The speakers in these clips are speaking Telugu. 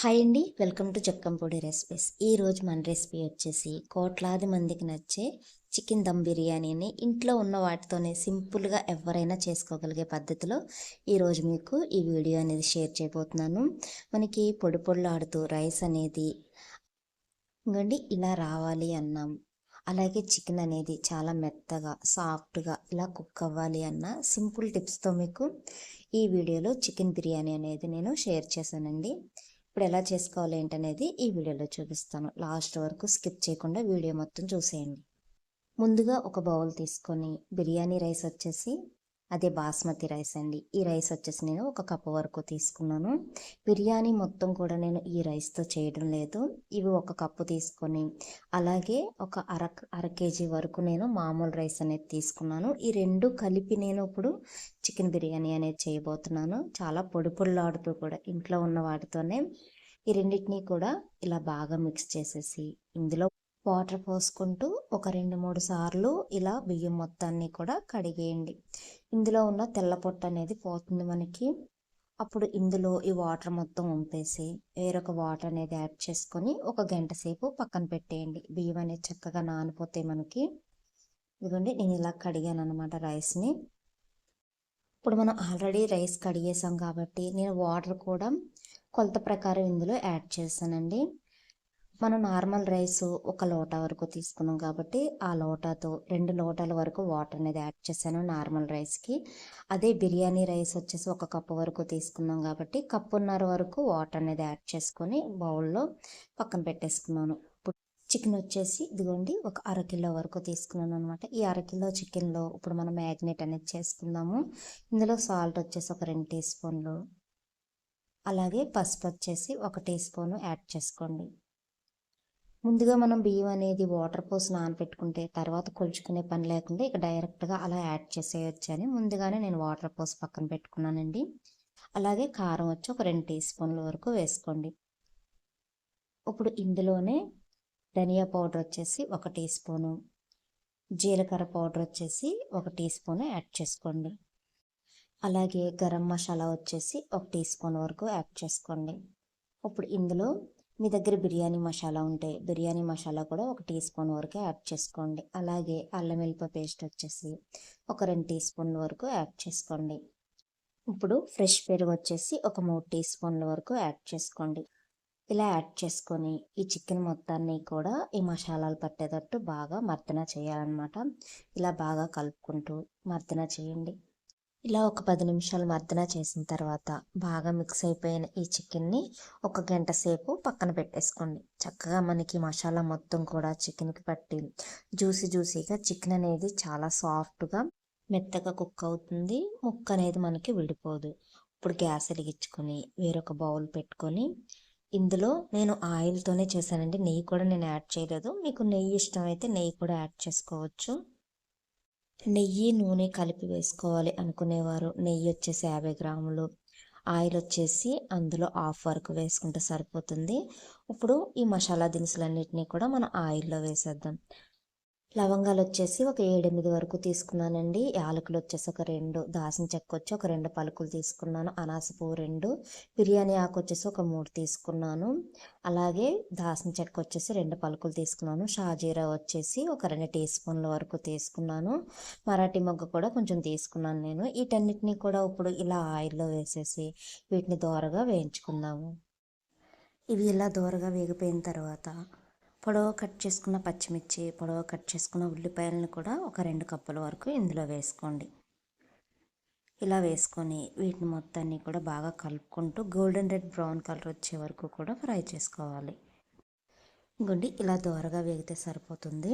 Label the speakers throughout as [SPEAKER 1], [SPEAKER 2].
[SPEAKER 1] హాయ్ అండి, వెల్కమ్ టు జక్కంపూడి రెసిపీస్. ఈరోజు మన రెసిపీ వచ్చేసి కోట్లాది మందికి నచ్చే చికెన్ దమ్ బిర్యానీని ఇంట్లో ఉన్న వాటితోనే సింపుల్గా ఎవరైనా చేసుకోగలిగే పద్ధతిలో ఈరోజు మీకు ఈ వీడియో అనేది షేర్ చేయబోతున్నాను. మనకి పొడి పొడిలాడుతూ రైస్ అనేది ఇంకండి ఇలా రావాలి అన్నాం, అలాగే చికెన్ అనేది చాలా మెత్తగా సాఫ్ట్గా ఇలా కుక్ అవ్వాలి అన్న సింపుల్ టిప్స్తో మీకు ఈ వీడియోలో చికెన్ బిర్యానీ అనేది నేను షేర్ చేశానండి. ఇప్పుడు ఎలా చేసుకోవాలి ఏంటనేది ఈ వీడియోలో చూపిస్తాను. లాస్ట్ వరకు స్కిప్ చేయకుండా వీడియో మొత్తం చూసేయండి. ముందుగా ఒక బౌల్ తీసుకొని బిర్యానీ రైస్ వచ్చేసి అదే బాస్మతి రైస్ అండి. ఈ రైస్ వచ్చేసి నేను ఒక కప్పు వరకు తీసుకున్నాను. బిర్యానీ మొత్తం కూడా నేను ఈ రైస్తో చేయడం లేదు. ఇవి ఒక కప్పు తీసుకొని అలాగే ఒక అర కేజీ వరకు నేను మామూలు రైస్ అనేది తీసుకున్నాను. ఈ రెండు కలిపి నేను ఇప్పుడు చికెన్ బిర్యానీ అనేది చేయబోతున్నాను. చాలా పొడి పొడిలాడుతూ కూడా ఇంట్లో ఉన్న వాటితోనే ఈ రెండింటినీ కూడా ఇలా బాగా మిక్స్ చేసేసి ఇందులో వాటర్ పోసుకుంటూ ఒక 2-3 సార్లు ఇలా బియ్యం మొత్తాన్ని కూడా కడిగేయండి. ఇందులో ఉన్న తెల్ల పొట్టు అనేది పోతుంది మనకి. అప్పుడు ఇందులో ఈ వాటర్ మొత్తం వంపేసి వేరొక వాటర్ అనేది యాడ్ చేసుకొని ఒక గంట సేపు పక్కన పెట్టేయండి. బియ్యం అనేది చక్కగా నానిపోతాయి మనకి. ఇదిగోండి, నేను ఇలా కడిగాను అనమాట రైస్ని. ఇప్పుడు మనం ఆల్రెడీ రైస్ కడిగేసాం కాబట్టి నేను వాటర్ కూడా కొలత ప్రకారం ఇందులో యాడ్ చేశానండి. మనం నార్మల్ రైస్ ఒక లోటా వరకు తీసుకున్నాం కాబట్టి ఆ లోటాతో 2 లోటాల వరకు వాటర్ అనేది యాడ్ చేశాను నార్మల్ రైస్కి. అదే బిర్యానీ రైస్ వచ్చేసి ఒక కప్పు వరకు తీసుకున్నాం కాబట్టి కప్పున్నర వరకు వాటర్ అనేది యాడ్ చేసుకొని బౌల్లో పక్కన పెట్టేసుకున్నాను. ఇప్పుడు చికెన్ వచ్చేసి ఇదిగోండి ఒక అరకిలో వరకు తీసుకున్నాను అనమాట. ఈ అరకిలో చికెన్లో ఇప్పుడు మనం మ్యాగ్నేట్ అనేది చేసుకుందాము. ఇందులో సాల్ట్ వచ్చేసి ఒక 2 టీ స్పూన్లు, అలాగే పసుపు వచ్చేసి 1 టీ స్పూన్ యాడ్ చేసుకోండి. ముందుగా మనం బియ్యం అనేది వాటర్ పోసి నానబెట్టుకుంటే తర్వాత కొలుచుకునే పని లేకుండా ఇక డైరెక్ట్గా అలా యాడ్ చేసేయచ్చు అని ముందుగానే నేను వాటర్ పోసి పక్కన పెట్టుకున్నానండి. అలాగే కారం వచ్చి ఒక 2 టీ స్పూన్ల వరకు వేసుకోండి. ఇప్పుడు ఇందులోనే ధనియా పౌడర్ వచ్చేసి 1 టీ స్పూను, జీలకర్ర పౌడర్ వచ్చేసి 1 టీ స్పూన్ యాడ్ చేసుకోండి. అలాగే గరం మసాలా వచ్చేసి 1 టీ స్పూన్ వరకు యాడ్ చేసుకోండి. ఇప్పుడు ఇందులో మీ దగ్గర బిర్యానీ మసాలా ఉంటే బిర్యానీ మసాలా కూడా 1 టీ స్పూన్ వరకు యాడ్ చేసుకోండి. అలాగే అల్లం వెల్లిపాయ పేస్ట్ వచ్చేసి ఒక 2 టీ స్పూన్ల వరకు యాడ్ చేసుకోండి. ఇప్పుడు ఫ్రెష్ పెరుగు వచ్చేసి ఒక 3 టీ స్పూన్ల వరకు యాడ్ చేసుకోండి. ఇలా యాడ్ చేసుకొని ఈ చికెన్ మొత్తాన్ని కూడా ఈ మసాలాలు పట్టేటట్టు బాగా మర్దన చేయాలన్నమాట. ఇలా బాగా కలుపుకుంటూ మర్దన చేయండి. ఇలా ఒక 10 నిమిషాలు మర్దన చేసిన తర్వాత బాగా మిక్స్ అయిపోయిన ఈ చికెన్ని ఒక గంట సేపు పక్కన పెట్టేసుకోండి. చక్కగా మనకి మసాలా మొత్తం కూడా చికెన్కి పట్టి జ్యూసీగా చికెన్ అనేది చాలా సాఫ్ట్గా మెత్తగా కుక్ అవుతుంది. ముక్క అనేది మనకి విడిపోదు. ఇప్పుడు గ్యాస్ వెలిగించుకొని వేరొక బౌల్ పెట్టుకొని ఇందులో నేను ఆయిల్తోనే చేశానండి, నెయ్యి కూడా నేను యాడ్ చేయలేదు. మీకు నెయ్యి ఇష్టమైతే నెయ్యి కూడా యాడ్ చేసుకోవచ్చు. నెయ్యి నూనె కలిపి వేసుకోవాలి అనుకునేవారు నెయ్యి వచ్చేసి 50 గ్రాములు, ఆయిల్ వచ్చేసి అందులో హాఫ్ వరకు వేసుకుంటే సరిపోతుంది. ఇప్పుడు ఈ మసాలా దినుసులన్నిటినీ కూడా మనం ఆయిల్లో వేసేద్దాం. లవంగాలు వచ్చేసి ఒక 7-8 వరకు తీసుకున్నానండి. యాలకులు వచ్చేసి ఒక 2, దాల్చిన చెక్క వచ్చి ఒక 2 పలుకులు తీసుకున్నాను, అనాస పువ్వు 2, బిర్యానీ ఆకు వచ్చేసి ఒక 3 తీసుకున్నాను, అలాగే దాల్చిన చెక్క వచ్చేసి 2 పలుకులు తీసుకున్నాను, షాజీరా వచ్చేసి ఒక 2 టీ స్పూన్ల వరకు తీసుకున్నాను, మరాఠీ మొగ్గ కూడా కొంచెం తీసుకున్నాను నేను. వీటన్నిటిని కూడా ఇప్పుడు ఇలా ఆయిల్లో వేసేసి వీటిని దోరగా వేయించుకుందాము. ఇవి ఇలా దోరగా వేగిపోయిన తర్వాత పొడవు కట్ చేసుకున్న పచ్చిమిర్చి, పొడవు కట్ చేసుకున్న ఉల్లిపాయలను కూడా ఒక 2 కప్పుల వరకు ఇందులో వేసుకోండి. ఇలా వేసుకొని వీటిని మొత్తాన్ని కూడా బాగా కలుపుకుంటూ గోల్డెన్ రెడ్ బ్రౌన్ కలర్ వచ్చే వరకు కూడా ఫ్రై చేసుకోవాలి. ఇంకోండి, ఇలా దోరగా వేగితే సరిపోతుంది.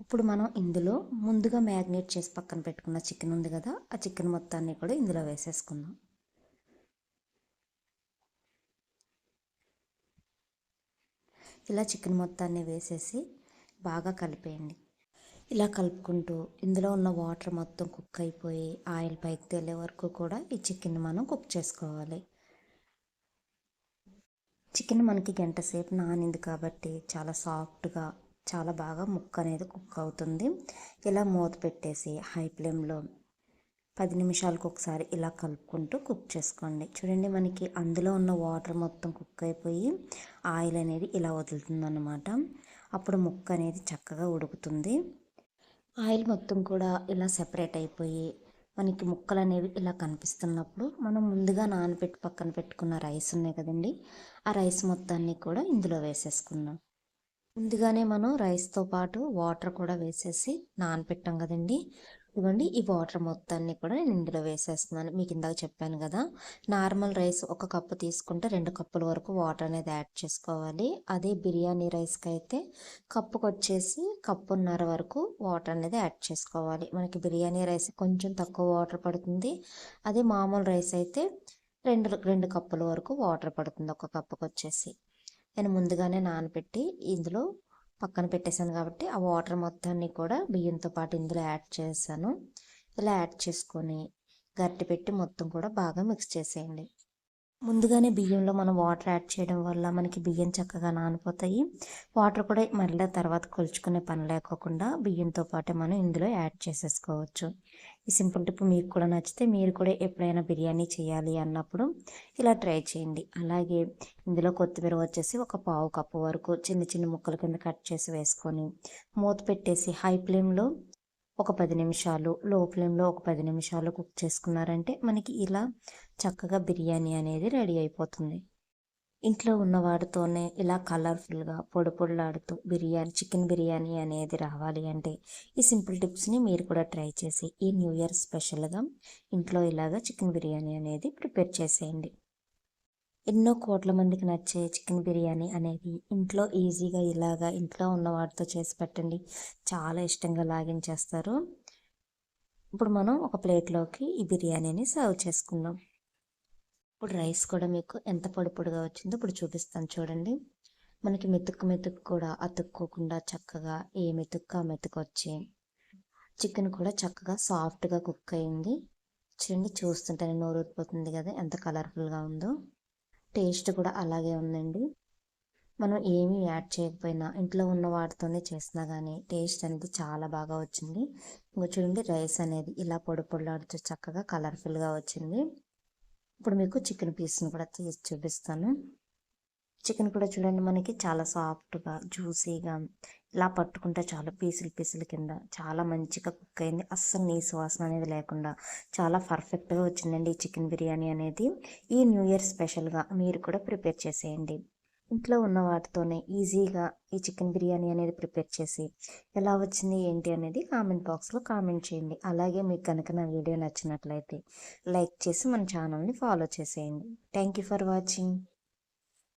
[SPEAKER 1] ఇప్పుడు మనం ఇందులో ముందుగా మ్యాగ్నేట్ చేసి పక్కన పెట్టుకున్న చికెన్ ఉంది కదా, ఆ చికెన్ మొత్తాన్ని కూడా ఇందులో వేసేసుకుందాం. ఇలా చికెన్ మొత్తాన్ని వేసేసి బాగా కలిపేయండి. ఇలా కలుపుకుంటూ ఇందులో ఉన్న వాటర్ మొత్తం కుక్ అయిపోయి ఆయిల్ పైకి తేలే వరకు కూడా ఈ చికెన్ మనం కుక్ చేసుకోవాలి. చికెన్ మనకి గంట సేపు నానింది కాబట్టి చాలా సాఫ్ట్గా చాలా బాగా ముక్క అనేది కుక్ అవుతుంది. ఇలా మూత పెట్టేసి హై ఫ్లేమ్లో 10 నిమిషాలకు ఒకసారి ఇలా కలుపుకుంటూ కుక్ చేసుకోండి. చూడండి మనకి అందులో ఉన్న వాటర్ మొత్తం కుక్ అయిపోయి ఆయిల్ అనేది ఇలా వదులుతుందన్నమాట. అప్పుడు ముక్క అనేది చక్కగా ఉడుకుతుంది. ఆయిల్ మొత్తం కూడా ఇలా సెపరేట్ అయిపోయి మనకి ముక్కలు అనేవి ఇలా కనిపిస్తున్నప్పుడు మనం ముందుగా నానబెట్టి పక్కన పెట్టుకున్న రైస్ ఉన్నాయి కదండి, ఆ రైస్ మొత్తాన్ని కూడా ఇందులో వేసేసుకుందాం. ముందుగానే మనం రైస్తో పాటు వాటర్ కూడా వేసేసి నానపెట్టాం కదండి. ఇదిగోండి ఈ వాటర్ మొత్తాన్ని కూడా నేను ఇందులో వేసేస్తున్నాను. మీకు ఇందాక చెప్పాను కదా, నార్మల్ రైస్ 1 కప్పు తీసుకుంటే 2 కప్పుల వరకు వాటర్ అనేది యాడ్ చేసుకోవాలి. అదే బిర్యానీ రైస్కి అయితే కప్పుకి వచ్చేసి కప్పున్నర వరకు వాటర్ అనేది యాడ్ చేసుకోవాలి. మనకి బిర్యానీ రైస్ కొంచెం తక్కువ వాటర్ పడుతుంది. అదే మామూలు రైస్ అయితే 2 కప్పుల వరకు వాటర్ పడుతుంది 1 కప్పుకి వచ్చేసి. నేను ముందుగానే నానబెట్టి ఇందులో పక్కన పెట్టేశాను కాబట్టి ఆ వాటర్ మొత్తాన్ని కూడా బియ్యంతో పాటు ఇందులో యాడ్ చేశాను. ఇలా యాడ్ చేసుకొని గరిటె పెట్టి మొత్తం కూడా బాగా మిక్స్ చేసేయండి. ముందుగానే బియ్యంలో మనం వాటర్ యాడ్ చేయడం వల్ల మనకి బియ్యం చక్కగా నానిపోతాయి. వాటర్ కూడా మళ్ళీ తర్వాత కొలుచుకునే పని లేకోకుండా బియ్యంతో పాటే మనం ఇందులో యాడ్ చేసేసుకోవచ్చు. ఈ సింపుల్ టిప్ మీకు కూడా నచ్చితే మీరు కూడా ఎప్పుడైనా బిర్యానీ చేయాలి అన్నప్పుడు ఇలా ట్రై చేయండి. అలాగే ఇందులో కొత్తిమీర వచ్చేసి 1 కప్పు వరకు చిన్న చిన్న ముక్కల కింద కట్ చేసి వేసుకొని మూత పెట్టేసి హై ఫ్లేమ్లో ఒక 10 నిమిషాలు, లో ఫ్లేమ్లో ఒక 10 నిమిషాలు కుక్ చేసుకున్నారంటే మనకి ఇలా చక్కగా బిర్యానీ అనేది రెడీ అయిపోతుంది. ఇంట్లో ఉన్న వాటితోనే ఇలా కలర్ఫుల్గా పొడి పొడిలాడుతూ చికెన్ బిర్యానీ అనేది రావాలి అంటే ఈ సింపుల్ టిప్స్ని మీరు కూడా ట్రై చేసి ఈ న్యూ ఇయర్ స్పెషల్గా ఇంట్లో ఇలాగా చికెన్ బిర్యానీ అనేది ప్రిపేర్ చేసేయండి. ఎన్నో కోట్ల మందికి నచ్చే చికెన్ బిర్యానీ అనేది ఇంట్లో ఈజీగా ఇలాగా ఇంట్లో ఉన్న వాటితో చేసి పెట్టండి. చాలా ఇష్టంగా లాగించేస్తారు. ఇప్పుడు మనం ఒక ప్లేట్లోకి ఈ బిర్యానీని సర్వ్ చేసుకుందాం. ఇప్పుడు రైస్ కూడా మీకు ఎంత పొడి పొడిగా వచ్చిందో ఇప్పుడు చూపిస్తాను చూడండి. మనకి మెతుకు కూడా అతుక్కోకుండా చక్కగా ఏ మెతుకు ఆ మెతుకు వచ్చి చికెన్ కూడా చక్కగా సాఫ్ట్గా కుక్ అయింది. చూడండి, చూస్తుంటేనే నోరు ఊరిపోతుంది కదా, ఎంత కలర్ఫుల్గా ఉందో. టేస్ట్ కూడా అలాగే ఉందండి. మనం ఏమీ యాడ్ చేయకపోయినా ఇంట్లో ఉన్న వాటితోనే చేసినా కానీ టేస్ట్ అనేది చాలా బాగా వచ్చింది. ఇంకో చూడండి, రైస్ అనేది ఇలా పొడి పొడిలాడుతూ చక్కగా కలర్ఫుల్గా వచ్చింది. ఇప్పుడు మీకు చికెన్ పీస్ని కూడా తీసి చూపిస్తాను. చికెన్ కూడా చూడండి మనకి చాలా సాఫ్ట్గా జ్యూసీగా ఇలా పట్టుకుంటే చాలా పీసులు కింద చాలా మంచిగా కుక్ అయింది. అస్సలు నీసు వాసన అనేది లేకుండా చాలా పర్ఫెక్ట్గా వచ్చిందండి ఈ చికెన్ బిర్యానీ అనేది. ఈ న్యూ ఇయర్ స్పెషల్గా మీరు కూడా ప్రిపేర్ చేసేయండి. ఇంట్లో ఉన్న వాటితోనే ఈజీగా ఈ చికెన్ బిర్యానీ అనేది ప్రిపేర్ చేసి ఎలా వచ్చింది ఏంటి అనేది కామెంట్ బాక్స్లో కామెంట్ చేయండి. అలాగే మీకు కనుక నా వీడియో నచ్చినట్లయితే లైక్ చేసి మన ఛానల్ని ఫాలో చేసేయండి. Thank you for watching.